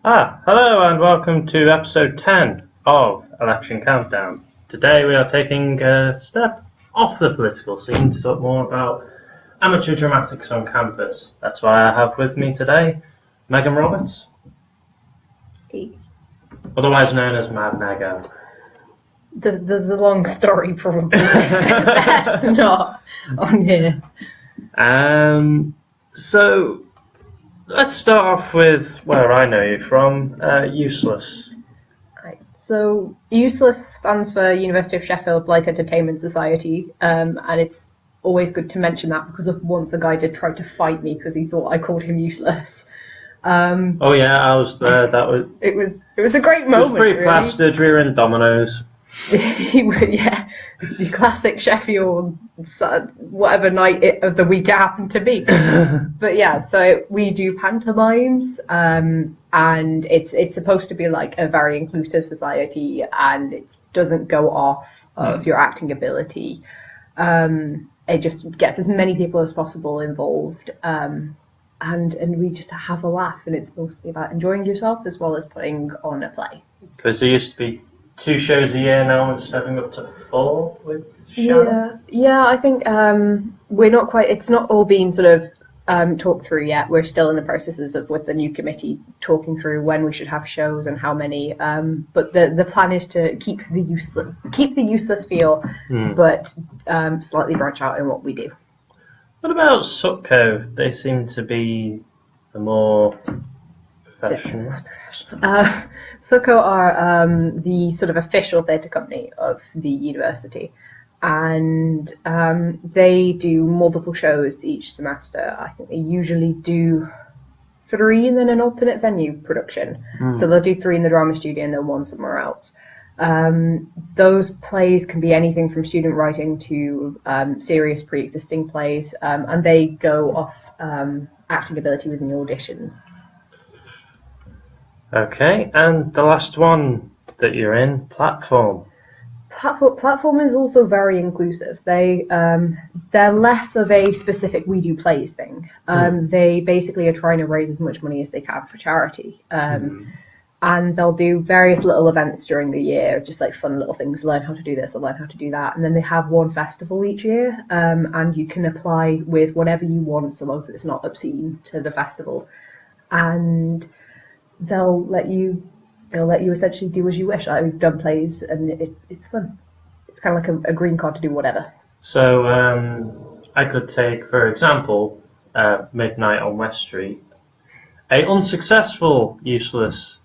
Hello and welcome to episode 10 of Election Countdown. Today we are taking a step off the political scene to talk more about amateur dramatics on campus. That's why I have with me today Megan Roberts, Hey. Otherwise known as Mad Mego. There's a long story probably. That's not on here. So let's start off with where I know you from, U.S.L.E.S. Right. So U.S.L.E.S stands for University of Sheffield Light Entertainment Society, and it's always good to mention that because once a guy did try to fight me because he thought I called him useless. Oh yeah, I was there. It was a great moment. It was pretty really. plastered. We were in Domino's. Yeah, the classic Sheffield whatever night of the week it happened to be. But yeah, so we do pantomimes, and it's supposed to be like a very inclusive society, and it doesn't go off of your acting ability. It just gets as many people as possible involved, and we just have a laugh, and it's mostly about enjoying yourself as well as putting on a play. Because there used to be 2 shows a year, now it's stepping up to 4 with Sharon. Yeah. I think we're not quite. It's not all been sort of talked through yet. We're still in the processes of with the new committee talking through when we should have shows and how many. But the plan is to keep the useless feel, but slightly branch out in what we do. What about Sutco? They seem to be the more professional. Sutco are the sort of official theatre company of the university, and they do multiple shows each semester. I think they usually do 3 and then an alternate venue production. So they'll do 3 in the drama studio and then 1 somewhere else. Those plays can be anything from student writing to serious pre-existing plays, and they go off acting ability within the auditions. Okay, and the last one that you're in, Platform. Platform is also very inclusive. They're less of a specific we do plays thing. They basically are trying to raise as much money as they can for charity. And they'll do various little events during the year, just like fun little things, learn how to do this or learn how to do that. And then they have one festival each year, and you can apply with whatever you want so long as it's not obscene to the festival. And they'll let you essentially do as you wish. I've done plays and it's fun. It's kind of like a green card to do whatever. So I could take, for example, Midnight on West Street, a unsuccessful useless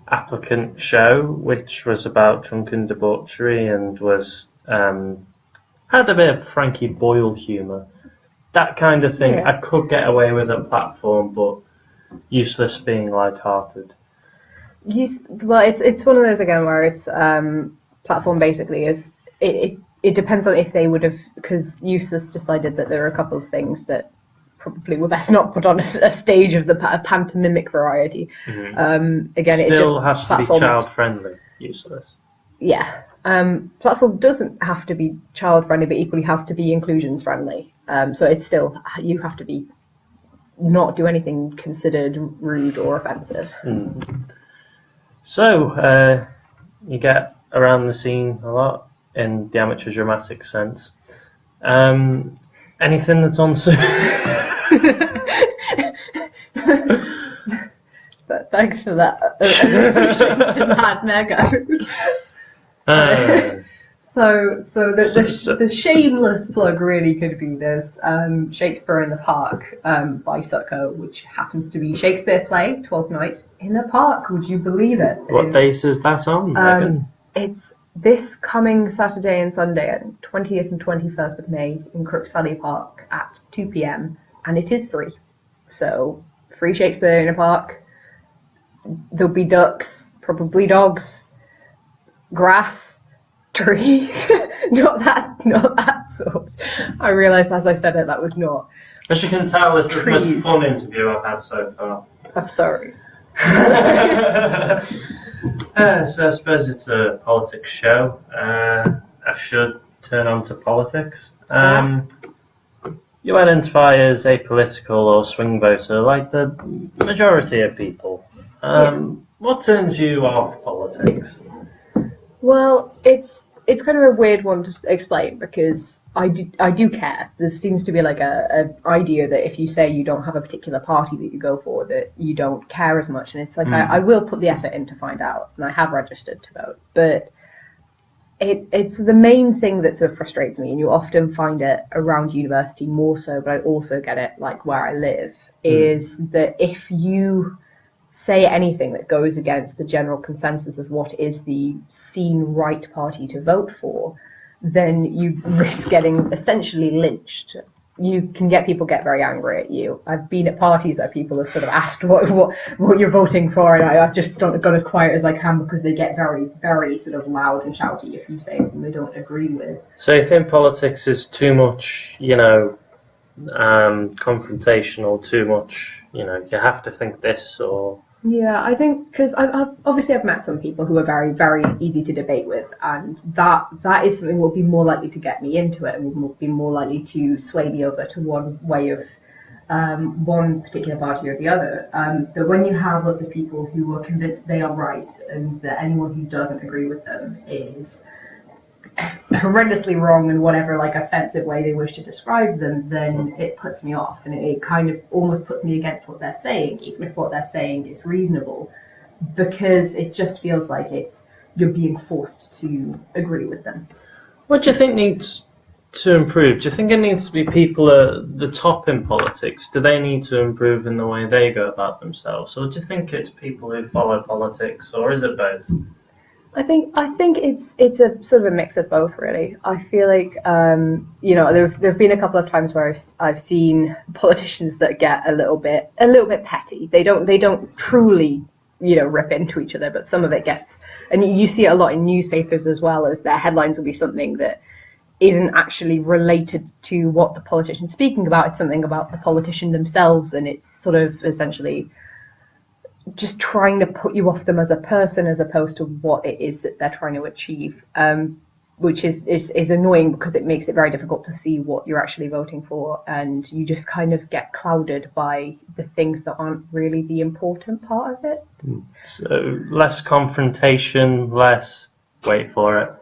applicant show which was about drunken debauchery and was had a bit of Frankie Boyle humour, that kind of thing. I could get away with a Platform, but useless being light-hearted. Well, it's one of those again where it's Platform basically is it depends on if they would have, because Useless decided that there are a couple of things that probably were best not put on a stage of the pantomimic variety. Again, it still just has to be child-friendly. Useless. Yeah. Platform doesn't have to be child-friendly, but equally has to be inclusions-friendly. So it's still, you have to be not do anything considered rude or offensive. So, you get around the scene a lot in the amateur dramatic sense. Anything that's on soon? But thanks for that. To Mad Mego. So the shameless plug really could be there's Shakespeare in the Park by Sutco, which happens to be Shakespeare play, 12th night in a park. Would you believe it? What days is that on, Megan? It's this coming Saturday and Sunday, 20th and 21st of May in Crookes Park at 2 p.m. and it is free. So free Shakespeare in a park. There'll be ducks, probably dogs, grass, trees. not that sort. I realised as I said it that was not. As you can tell, this is the most fun interview I've had so far. I'm sorry. So I suppose it's a politics show. I should turn on to politics. You identify as apolitical or swing voter like the majority of people. What turns you off politics? Well, it's kind of a weird one to explain because I do care. There seems to be like a idea that if you say you don't have a particular party that you go for, that you don't care as much. And it's like I will put the effort in to find out, and I have registered to vote. But it's the main thing that sort of frustrates me, and you often find it around university more so, but I also get it like where I live, is that if you say anything that goes against the general consensus of what is the seen right party to vote for, then you risk getting essentially lynched. You can get people get very angry at you. I've been at parties where people have sort of asked what you're voting for, and I've just gone as quiet as I can because they get very, very sort of loud and shouty if you say something they don't agree with. So you think politics is too much, confrontational, too much, you have to think this, or... Yeah, I think because I've met some people who are very, very easy to debate with, and that is something that will be more likely to get me into it, and will be more likely to sway me over to one way of one particular party or the other. But when you have lots of people who are convinced they are right, and that anyone who doesn't agree with them is horrendously wrong in whatever like offensive way they wish to describe them, then it puts me off, and it kind of almost puts me against what they're saying, even if what they're saying is reasonable, because it just feels like you're being forced to agree with them. What do you think needs to improve? Do you think it needs to be people at the top in politics? Do they need to improve in the way they go about themselves, or do you think it's people who follow politics, or is it both? I think it's a sort of a mix of both, really. I feel like there've been a couple of times where I've seen politicians that get a little bit petty. They don't truly rip into each other, but some of it gets, and you see it a lot in newspapers as well, as their headlines will be something that isn't actually related to what the politician's speaking about. It's something about the politician themselves, and it's sort of essentially just trying to put you off them as a person as opposed to what it is that they're trying to achieve, which is annoying because it makes it very difficult to see what you're actually voting for, and you just kind of get clouded by the things that aren't really the important part of it. So less confrontation, less, wait for it,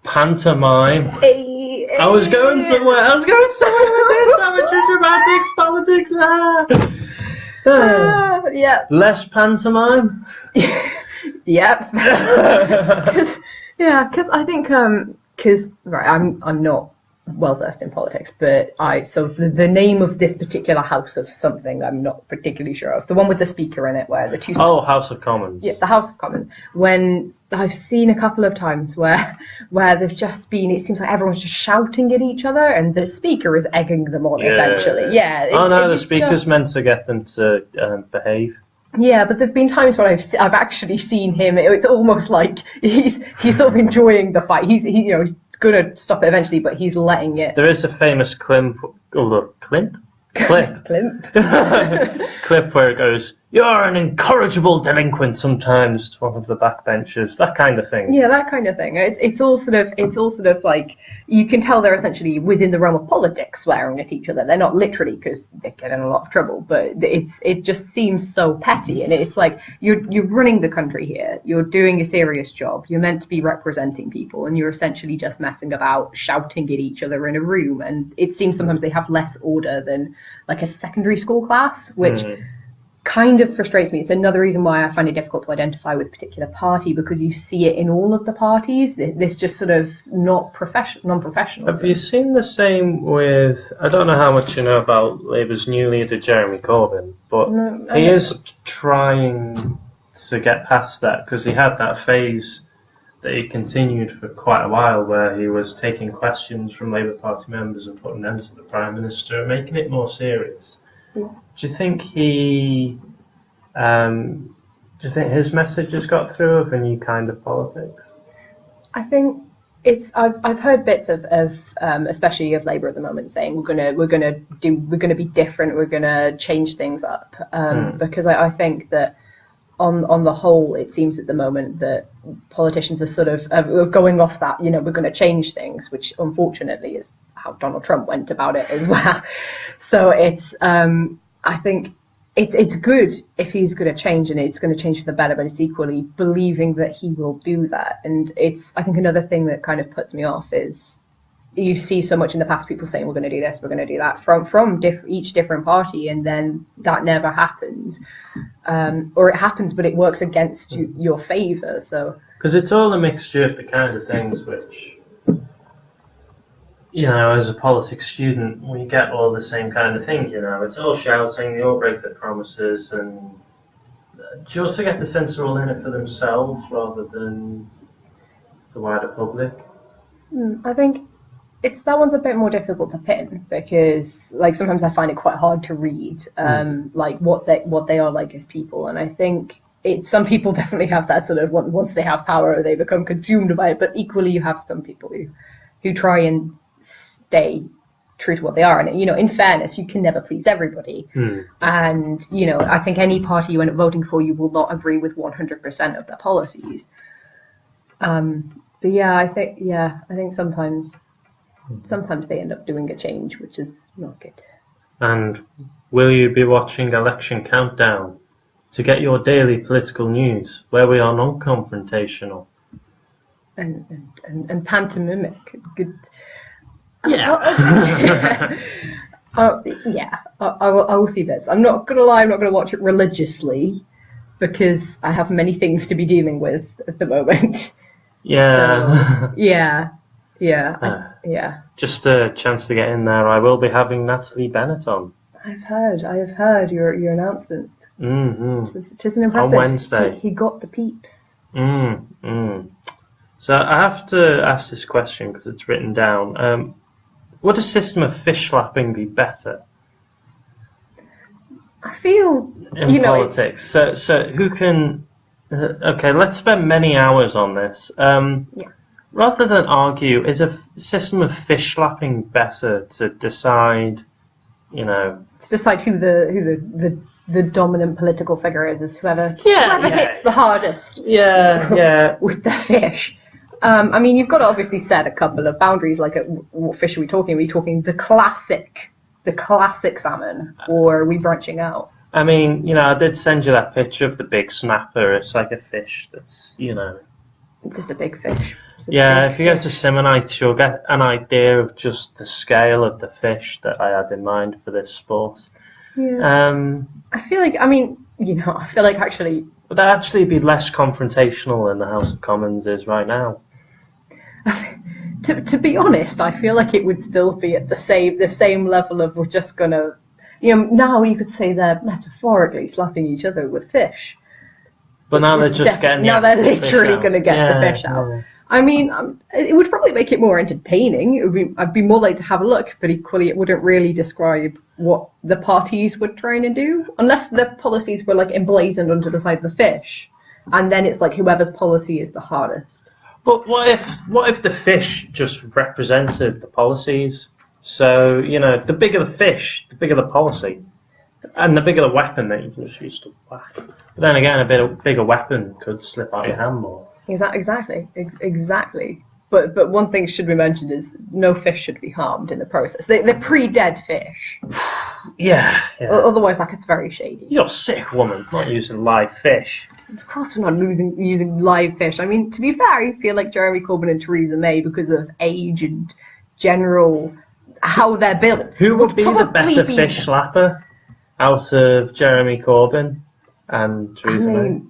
pantomime. I was going somewhere with this. Amateur dramatics, politics. Yeah. Less pantomime? Yep. Because I think, I'm not well versed in politics, but the name of this particular House of something I'm not particularly sure of. The one with the speaker in it, where the two. Oh, House of Commons. Yeah, the House of Commons. When I've seen a couple of times where they've just been, it seems like everyone's just shouting at each other, and the speaker is egging them on essentially. Yeah. The speaker's meant to get them to behave. Yeah, but there've been times when I've actually seen him. It's almost like he's sort of enjoying the fight. He's gonna stop it eventually, but he's letting it. There is a famous clip where it goes, "You're an incorrigible delinquent," sometimes to one of the backbenchers, that kind of thing. Yeah, that kind of thing. It's all sort of like, you can tell they're essentially within the realm of politics swearing at each other. They're not literally, because they get in a lot of trouble, but it just seems so petty, and it's like you're running the country here. You're doing a serious job. You're meant to be representing people, and you're essentially just messing about, shouting at each other in a room. And it seems sometimes they have less order than like a secondary school class, which kind of frustrates me. It's another reason why I find it difficult to identify with a particular party, because you see it in all of the parties, this just sort of non-professional. Have you seen the same with, I don't know how much you know about Labour's new leader Jeremy Corbyn, but he is trying to get past that, because he had that phase that he continued for quite a while where he was taking questions from Labour Party members and putting them to the Prime Minister and making it more serious. Yeah. Do you think his message has got through of a new kind of politics? I think I've heard bits of especially of Labour at the moment saying we're gonna be different, we're gonna change things up, because I think that on the whole it seems at the moment that politicians are sort of going off that, we're going to change things, which unfortunately is how Donald Trump went about it as well. So it's I think it's good if he's going to change, and it's going to change for the better, but it's equally believing that he will do that. And it's, I think, another thing that kind of puts me off is you see so much in the past people saying we're going to do this, we're going to do that from each different party, and then that never happens, or it happens but it works against your favour. So because it's all a mixture of the kind of things which, you know, as a politics student, we get all the same kind of thing, you know. It's all shouting, they all break their promises, and do you also get the sense they're all in it for themselves rather than the wider public? I think that one's a bit more difficult to pin, because like sometimes I find it quite hard to read like what they are like as people, and I think some people definitely have that sort of, once they have power they become consumed by it, but equally you have some people who try and stay true to what they are. And, you know, in fairness, you can never please everybody. And, you know, I think any party you end up voting for, you will not agree with 100% of their policies. But yeah, I think sometimes they end up doing a change, which is not good. And will you be watching Election Countdown to get your daily political news, where we are non-confrontational and pantomimic? Good. Yeah. I will see this. I'm not gonna lie, I'm not gonna watch it religiously because I have many things to be dealing with at the moment. Yeah. So, yeah. Just a chance to get in there. I will be having Natalie Bennett on. I have heard your announcement. Which isn't impressive. On Wednesday. He got the peeps. So I have to ask this question because it's written down. Would a system of fish slapping be better? I feel in politics. So who can? Okay, let's spend many hours on this. Rather than argue, is a system of fish slapping better to decide? You know, to decide who the dominant political figure is whoever hits the hardest. With their fish. I mean, you've got to obviously set a couple of boundaries, like what fish are we talking? Are we talking the classic salmon, or are we branching out? I mean, you know, I did send you that picture of the big snapper. It's like a fish that's, you know... Just a big fish. If you go to Simonites, you'll get an idea of just the scale of the fish that I had in mind for this sport. Yeah. I feel like actually... Would that actually be less confrontational than the House of Commons is right now? To be honest, I feel like it would still be at the same level of, we're just gonna, you know, now you could say they're metaphorically slapping each other with fish. But now they're just getting now they're literally going to get the fish out. Yeah. I mean, it would probably make it more entertaining. I'd be more likely to have a look, but equally it wouldn't really describe what the parties were trying to do, unless the policies were like emblazoned onto the side of the fish, and then it's like whoever's policy is the hardest. But what if the fish just represented the policies? So, you know, the bigger the fish, the bigger the policy, and the bigger the weapon that you can just use to whack. But then again, a bigger weapon could slip out your hand more. Exactly. But one thing should be mentioned is no fish should be harmed in the process. They're pre-dead fish. Yeah. Otherwise, like, it's very shady. You're sick, woman, not using live fish. Of course we're not using live fish. I mean, to be fair, I feel like Jeremy Corbyn and Theresa May, because of age and general how they're built. Who would be the better fish slapper out of Jeremy Corbyn and Theresa May?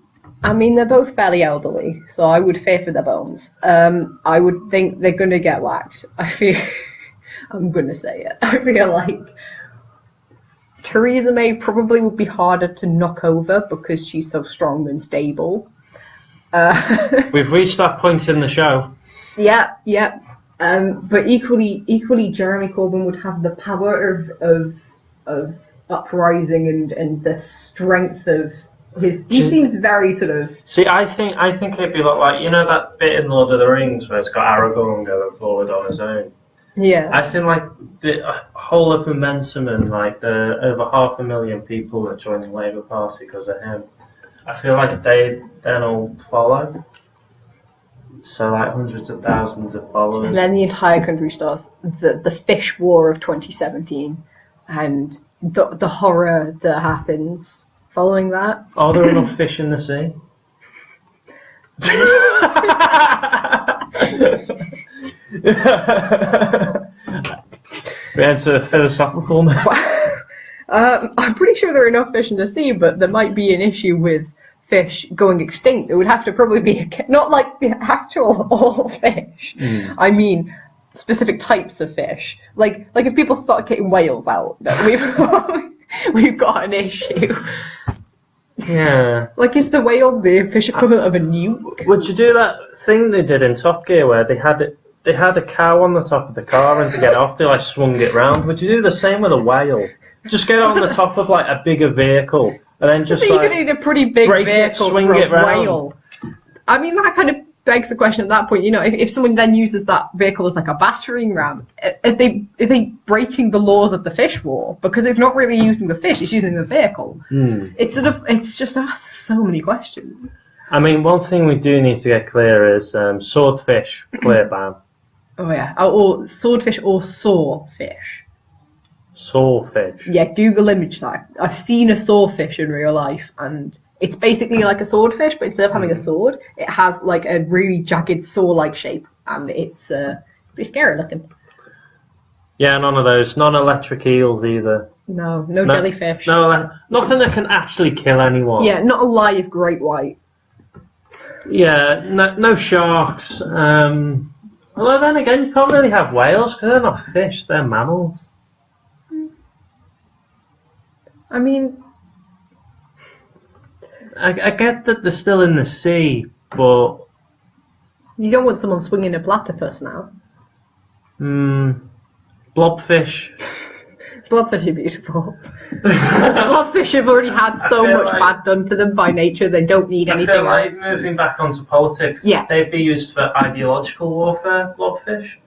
I mean, they're both fairly elderly, so I would fear for their bones. I would think they're going to get whacked. I'm going to say it. I feel like Theresa May probably would be harder to knock over because she's so strong and stable. We've reached that point in the show. Yeah. But equally, Jeremy Corbyn would have the power of uprising and the strength of his. He seems very sort of. See, I think it'd be a lot like, you know, that bit in Lord of the Rings where it's got Aragorn going forward on his own. Yeah. I think like the whole of momentum and like the over 500,000 people that joined the Labour Party because of him, I feel like they then all follow. So like hundreds of thousands of followers. And then the entire country starts the fish war of 2017, and the horror that happens following that. Are there enough fish in the sea? We answer a philosophical now. I'm pretty sure there are enough fish in the sea, but there might be an issue with fish going extinct. It would have to probably be not like the actual all fish. I mean, specific types of fish. Like if people start getting whales out, we've got an issue. Yeah. Like, is the whale the fish equivalent of a nuke? Would you do that thing they did in Top Gear where they had a cow on the top of the car, and to get off they like swung it round? Would you do the same with a whale? Just get on the top of like a bigger vehicle and then just you could need a pretty big vehicle swing for it a round. whale. I mean, that kind of begs the question at that point. You know, if someone then uses that vehicle as like a battering ram, are they breaking the laws of the fish war? Because it's not really using the fish; it's using the vehicle. It's just so many questions. I mean, one thing we do need to get clear is swordfish, clear ban. Oh yeah, or swordfish or sawfish. Sawfish. Yeah, Google image that. I've seen a sawfish in real life, and it's basically like a swordfish, but instead of having a sword, it has like a really jagged saw-like shape, and it's pretty scary looking. Yeah, none of those. Non-electric eels either. No jellyfish. No, nothing that can actually kill anyone. Yeah, not a live great white. Yeah, no sharks. Although then again, you can't really have whales because they're not fish; they're mammals. I mean, I get that they're still in the sea, but you don't want someone swinging a platypus now. Blobfish. Blobfish are beautiful. Blobfish have already had so much bad done to them by nature; they don't need anything. I feel like moving back onto politics, they'd be used for ideological warfare. Blobfish,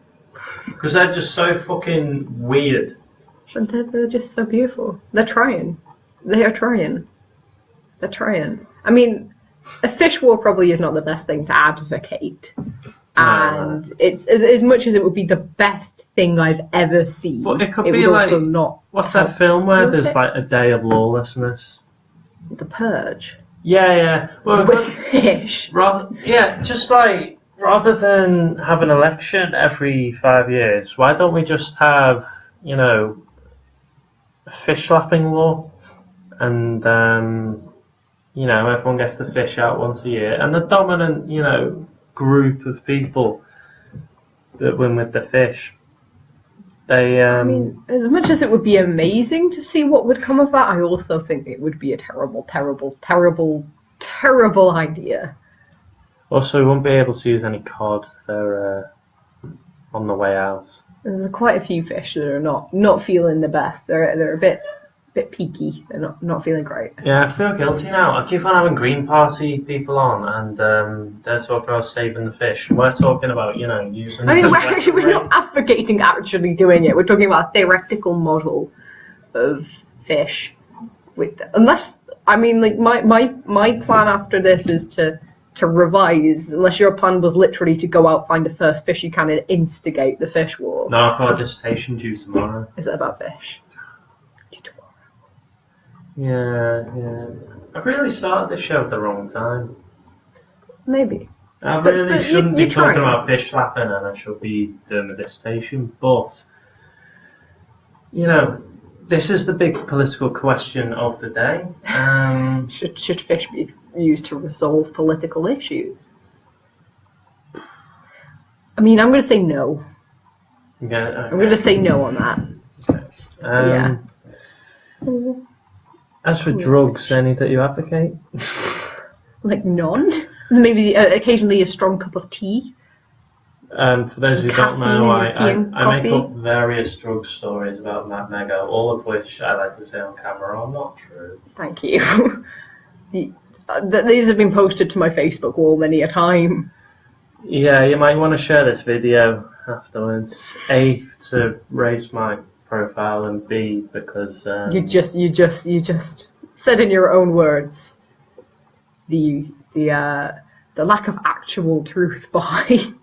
because they're just so fucking weird. But they're just so beautiful. They're trying. They are trying. They're trying. I mean, a fish war probably is not the best thing to advocate. And it's as much as it would be the best thing I've ever seen. But it could be like, not what's that film where there's like a day of lawlessness? The Purge. Yeah. Well, with fish. Just like, rather than have an election every 5 years, why don't we just have, you know, a fish slapping law? And, you know, everyone gets the fish out once a year. And the dominant, you know, group of people that win with the fish, they I mean, as much as it would be amazing to see what would come of that, I also think it would be a terrible idea. Also, we won't be able to use any cod. They're on the way out. There's quite a few fish that are not feeling the best. They're a bit peaky. They're not feeling great. Yeah, I feel guilty now. I keep on having Green Party people on, and they're talking about saving the fish. We're talking about, you know, using. I mean, we're not advocating actually doing it. We're talking about a theoretical model of fish. Unless, I mean, like my plan after this is to revise. Unless your plan was literally to go out, find the first fish you can, and instigate the fish war. No, I've got a dissertation due tomorrow. Is it about fish? Yeah. I've really started this show at the wrong time. Maybe. I really shouldn't be talking about fish slapping, and I should be doing a dissertation. But, you know, this is the big political question of the day. Should fish be used to resolve political issues? I mean, I'm going to say no. Okay. I'm going to say no on that. Yeah. As for drugs, any that you advocate? Like none? Maybe occasionally a strong cup of tea? For those who don't know, I make up various drug stories about Mad Mega, all of which I like to say on camera are not true. Thank you. These have been posted to my Facebook wall many a time. Yeah, you might want to share this video afterwards. A, to raise my profile, and B, because you just said in your own words the lack of actual truth behind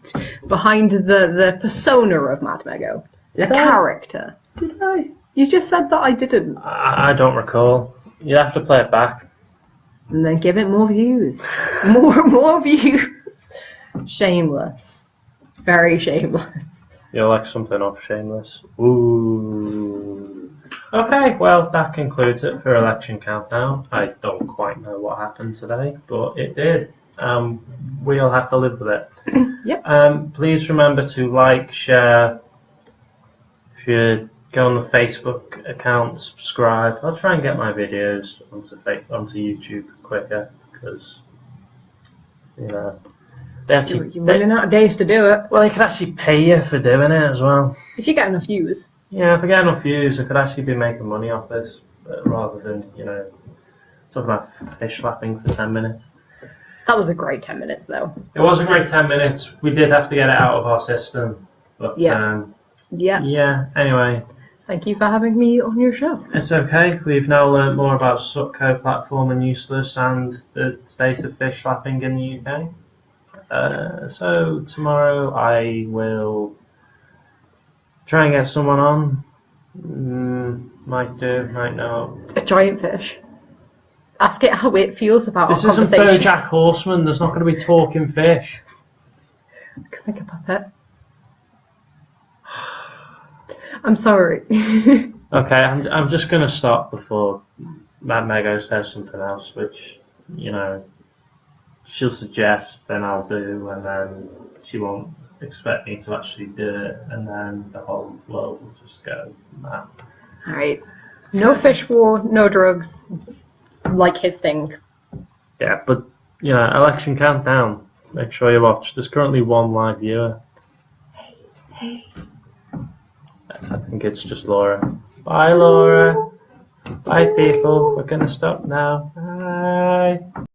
the persona of Mad Mego, the character. Did I? You just said that I didn't. I don't recall. You have to play it back. And then give it more views. more views. Shameless. Very shameless. You're like something off Shameless. Ooh. Okay, well, that concludes it for Election Countdown. I don't quite know what happened today, but it did. We'll have to live with it. Yep. Please remember to like, share. If you go on the Facebook account, subscribe. I'll try and get my videos onto YouTube quicker because, you know, You're running out of days to do it. Well, they could actually pay you for doing it as well. If you get enough views. Yeah, if I get enough views, I could actually be making money off this, rather than, talking about fish slapping for 10 minutes. That was a great 10 minutes, though. It was a great 10 minutes. We did have to get it out of our system. But, yeah. Yeah, anyway. Thank you for having me on your show. It's okay. We've now learned more about Sutco platform and U.S.L.E.S and the state of fish slapping in the UK. So tomorrow I will try and get someone on. Might do, might not. A giant fish. Ask it how it feels about This our isn't conversation. BoJack Horseman. There's not going to be talking fish. I could make a puppet. I'm sorry. Okay, I'm just going to stop before Matt Mego says something else, which, she'll suggest, then I'll do, and then she won't expect me to actually do it, and then the whole world will just go mad. Alright. No fish war, no drugs. Like his thing. Yeah, but, Election Countdown. Make sure you watch. There's currently one live viewer. Hey. I think it's just Laura. Bye, Laura. Bye, people. We're going to stop now. Bye.